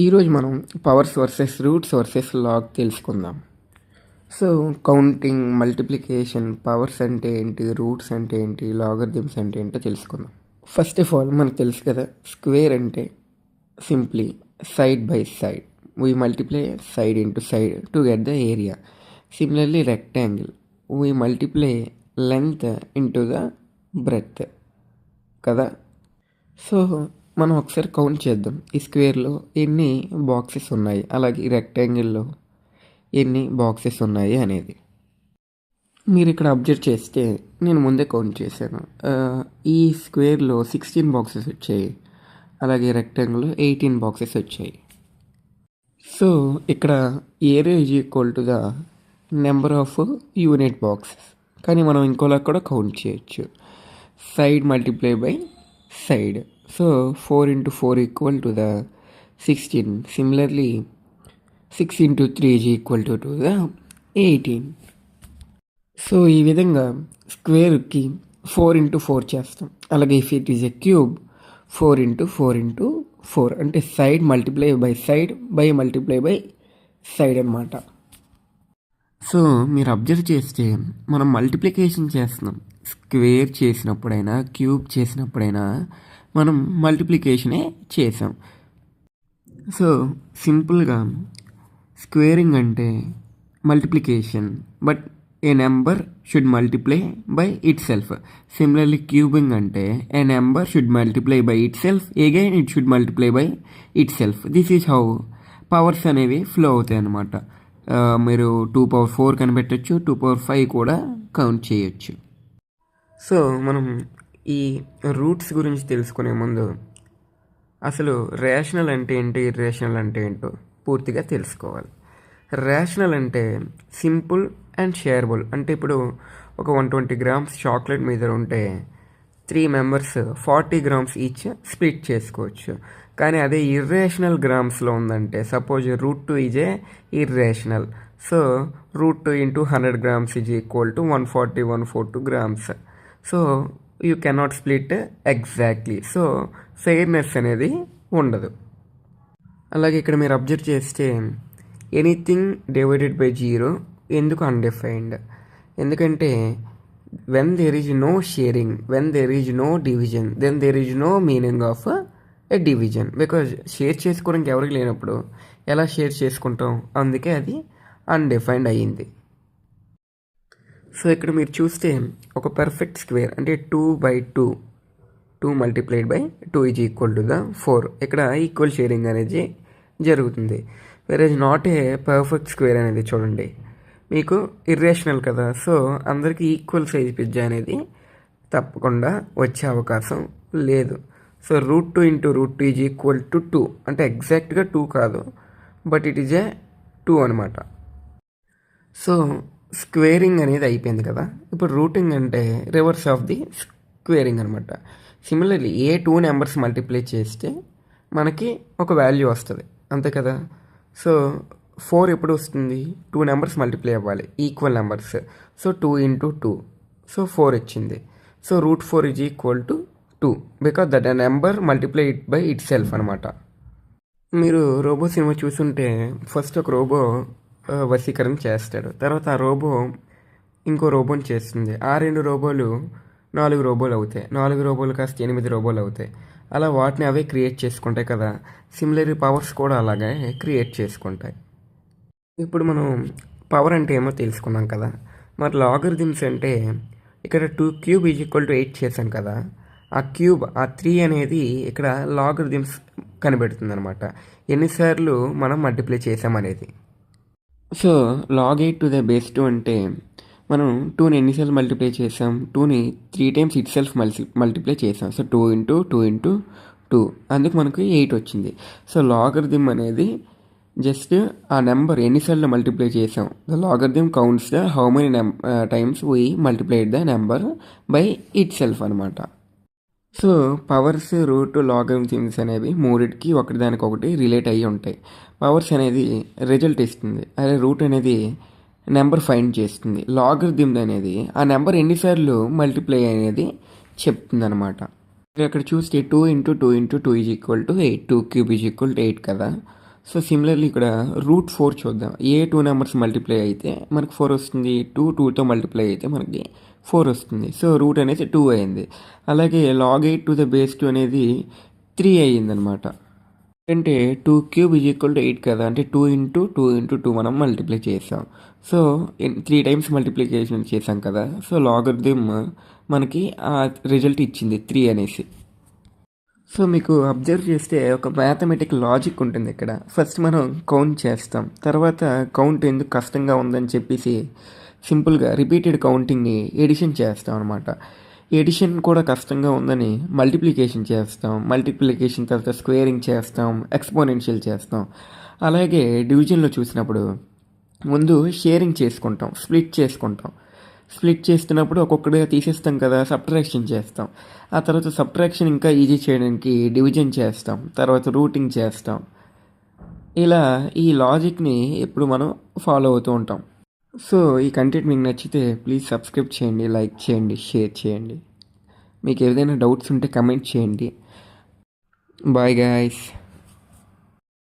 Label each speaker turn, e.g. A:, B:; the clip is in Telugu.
A: ఈరోజు మనం powers versus roots versus log తెలుసుకుందాం. సో కౌంటింగ్, మల్టిప్లికేషన్, పవర్స్ అంటే ఏంటి, రూట్స్ అంటే ఏంటి, లాగరిథమ్స్ అంటే ఏంటో తెలుసుకుందాం. ఫస్ట్ ఆఫ్ ఆల్ మనకు తెలుసు కదా, స్క్వేర్ అంటే simply side by side we multiply side into side to get the area. Similarly rectangle we multiply length into the breadth కదా. సో మనం ఒకసారి కౌంట్ చేద్దాం, ఈ స్క్వేర్లో ఎన్ని బాక్సెస్ ఉన్నాయి, అలాగే ఈ రెక్టాంగిల్లో ఎన్ని బాక్సెస్ ఉన్నాయి అనేది. మీరు ఇక్కడ అబ్జర్వ్ చేస్తే నేను ముందే కౌంట్ చేశాను. ఈ స్క్వేర్లో 16 బాక్సెస్ వచ్చాయి, అలాగే రెక్టాంగిల్లో 18 బాక్సెస్ వచ్చాయి. సో ఇక్కడ area is equal to the number of unit boxes. కానీ మనం ఇంకోలా కూడా కౌంట్ చేయొచ్చు, side multiply by side. So 4 into 4 equal to the 16. Similarly 6 into 3 is equal to the 18. So ఈ విధంగా స్క్వేర్కి 4 into 4 చేస్తాం. అలాగే if it is a cube 4 into 4 into 4 అంటే side multiply by side by multiply by side అన్నమాట. సో మీరు అబ్జర్వ్ చేస్తే మనం మల్టిప్లికేషన్ చేస్తున్నాం, స్క్వేర్ చేసినప్పుడైనా క్యూబ్ చేసినప్పుడైనా మనం మల్టిప్లికేషనే చేసాం. సో సింపుల్గా స్క్వేరింగ్ అంటే multiplication, but a number should multiply by itself. Similarly cubing అంటే a number should multiply by itself, again it should multiply by itself. This is how powers అనేవి ఫ్లో అవుతాయి అన్నమాట. మీరు 2^4 కనిపెట్టచ్చు, 2^5 కూడా కౌంట్ చేయొచ్చు. సో మనం ఈ రూట్స్ గురించి తెలుసుకునే ముందు అసలు రేషనల్ అంటే ఏంటి, ఇర్రేషనల్ అంటే ఏంటో పూర్తిగా తెలుసుకోవాలి. రేషనల్ అంటే సింపుల్ అండ్ షేరబుల్. అంటే ఇప్పుడు ఒక 120 grams చాక్లెట్ మీద ఉంటే 3 members 40 grams ఈచ్ స్ప్లిట్ చేసుకోవచ్చు. కానీ అదే ఇర్రేషనల్ గ్రామ్స్లో ఉందంటే, suppose √2 is a irrational. So √2 into 100 grams is equal to 142 grams. So you cannot split exactly. So fairness అనేది ఉండదు. అలాగే ఇక్కడ మీరు అబ్జర్వ్ చేస్తే ఎనీథింగ్ డివైడెడ్ బై 0 ఎందుకు అన్డిఫైన్డ్? ఎందుకంటే when there is no sharing, when there is no division, then there is no meaning of a division. Because share చేసుకోవడానికి ఎవరికి లేనప్పుడు ఎలా షేర్ చేసుకుంటాం, అందుకే అది అన్డిఫైన్డ్ అయ్యింది. సో ఇక్కడ మీరు చూస్తే ఒక పర్ఫెక్ట్ స్క్వేర్ అంటే 2/2, 2 multiplied by 2 is equal to the 4. ఇక్కడ ఈక్వల్ షేరింగ్ అనేది జరుగుతుంది. వేరేజ్ నాట్ ఏ పర్ఫెక్ట్ స్క్వేర్ అనేది చూడండి, మీకు ఇర్రేషనల్ కదా. సో అందరికీ ఈక్వల్ సైజ్ పిజ్జా అనేది తప్పకుండా వచ్చే అవకాశం లేదు. So √2 into √2 is equal to 2 అంటే ఎగ్జాక్ట్గా 2 కాదు, బట్ ఇట్ ఈజ్ ఏ 2 అనమాట. సో స్క్వేరింగ్ అనేది అయిపోయింది కదా. ఇప్పుడు రూటింగ్ అంటే రివర్స్ ఆఫ్ ది స్క్వేరింగ్ అనమాట. సిమిలర్లీ ఏ 2 numbers మల్టిప్లై చేస్తే మనకి ఒక వాల్యూ వస్తుంది, అంతే కదా. సో 4 ఎప్పుడు వస్తుంది, 2 numbers మల్టిప్లై అవ్వాలి, equal numbers. So 2 into 2, so 4 వచ్చింది. So √4 is equal to 2 because that number multiply it by it self అనమాట. మీరు రోబో సినిమా చూసుంటే ఫస్ట్ ఒక రోబో వశీకరణ చేస్తాడు, తర్వాత ఆ రోబో ఇంకో రోబోని చేస్తుంది. ఆ 2 రోబోలు 4 రోబోలు అవుతాయి, 4 రోబోలు కాస్త 8 రోబోలు అవుతాయి. అలా వాటిని అవే క్రియేట్ చేసుకుంటాయి కదా. సిమిలర్ పవర్స్ కూడా అలాగే క్రియేట్ చేసుకుంటాయి. ఇప్పుడు మనం పవర్ అంటే ఏమో తెలుసుకున్నాం కదా. మరి లాగరిథమ్స్ అంటే ఇక్కడ 2³ ఈజ్ ఈక్వల్ టు 8 చేసాం కదా. ఆ క్యూబ్, ఆ 3 అనేది ఇక్కడ లాగరిథమ్స్ కనిపెడుతుంది అనమాట, ఎన్నిసార్లు మనం మల్టిప్లై చేసామనేది. So log 8 to the base 2 అంటే మనం 2ని ఎన్నిసార్లు మల్టిప్లై చేసాం, 2ని 3 times ఇట్ సెల్ఫ్ మల్టిప్లై చేసాం. సో 2 into 2 into 2, అందుకు మనకు 8 వచ్చింది. సో లాగరిథమ్ అనేది జస్ట్ ఆ నెంబర్ ఎన్నిసార్లు మల్టిప్లై చేసాం, the logarithm counts the how many times we multiplied the number by it self అనమాట. సో పవర్స్, రూట్, లాగరిథమ్స్ అనేవి మూడింటికి ఒకటిదానికొకటి రిలేట్ అయ్యి ఉంటాయి. పవర్స్ అనేది రిజల్ట్ ఇస్తుంది, అదే రూట్ అనేది నెంబర్ ఫైండ్ చేస్తుంది, లాగరిథమ్ అనేది ఆ నెంబర్ ఎన్నిసార్లు మల్టిప్లై అనేది చెప్తుంది అనమాట. ఇక్కడ చూస్తే 2 into 2 into 2 is equal to 8, 2³ is equal to 8 కదా. సో సిమిలర్లీ ఇక్కడ రూట్ 4 చూద్దాం. ఏ 2 నెంబర్స్ మల్టిప్లై అయితే మనకు 4 వస్తుంది. 2తో మల్టిప్లై అయితే మనకి 4 వస్తుంది. సో రూట్ అనేది 2 అయింది. అలాగే log 8 to the base 2 అనేది 3 అయ్యిందనమాట. అంటే 2³ = 8 కదా, అంటే 2 × 2 × 2 మనం మల్టిప్లై చేసాం. సో 3 టైమ్స్ మల్టిప్లికేషన్ చేసాం కదా, సో లాగరిథమ్ మనకి ఆ రిజల్ట్ ఇచ్చింది 3 అనేసి. సో మీకు అబ్జర్వ్ చేస్తే ఒక మ్యాథమెటిక్ లాజిక్ ఉంటుంది ఇక్కడ. ఫస్ట్ మనం కౌంట్ చేస్తాం, తర్వాత కౌంట్ ఎందుకు కష్టంగా ఉందని చెప్పేసి సింపుల్గా రిపీటెడ్ కౌంటింగ్ని ఎడిషన్ చేస్తాం అనమాట. ఎడిషన్ కూడా కష్టంగా ఉందని మల్టిప్లికేషన్ చేస్తాం, మల్టిప్లికేషన్ తర్వాత స్క్వేరింగ్ చేస్తాం, ఎక్స్పోనెన్షియల్ చేస్తాం. అలాగే డివిజన్లో చూసినప్పుడు ముందు షేరింగ్ చేసుకుంటాం, స్ప్లిట్ చేసుకుంటాం. స్ప్లిట్ చేస్తున్నప్పుడు ఒక్కొక్కటిగా తీసేస్తాం కదా, సబ్ట్రాక్షన్ చేస్తాం. ఆ తర్వాత సబ్ట్రాక్షన్ ఇంకా ఈజీ చేయడానికి డివిజన్ చేస్తాం, తర్వాత రూటింగ్ చేస్తాం. ఇలా ఈ లాజిక్ని ఎప్పుడు మనం ఫాలో అవుతూ ఉంటాం. సో ఈ కంటెంట్ మీకు నచ్చితే ప్లీజ్ సబ్స్క్రైబ్ చేయండి, లైక్ చేయండి, షేర్ చేయండి. మీకు ఏదైనా డౌట్స్ ఉంటే కమెంట్ చేయండి. Bye guys.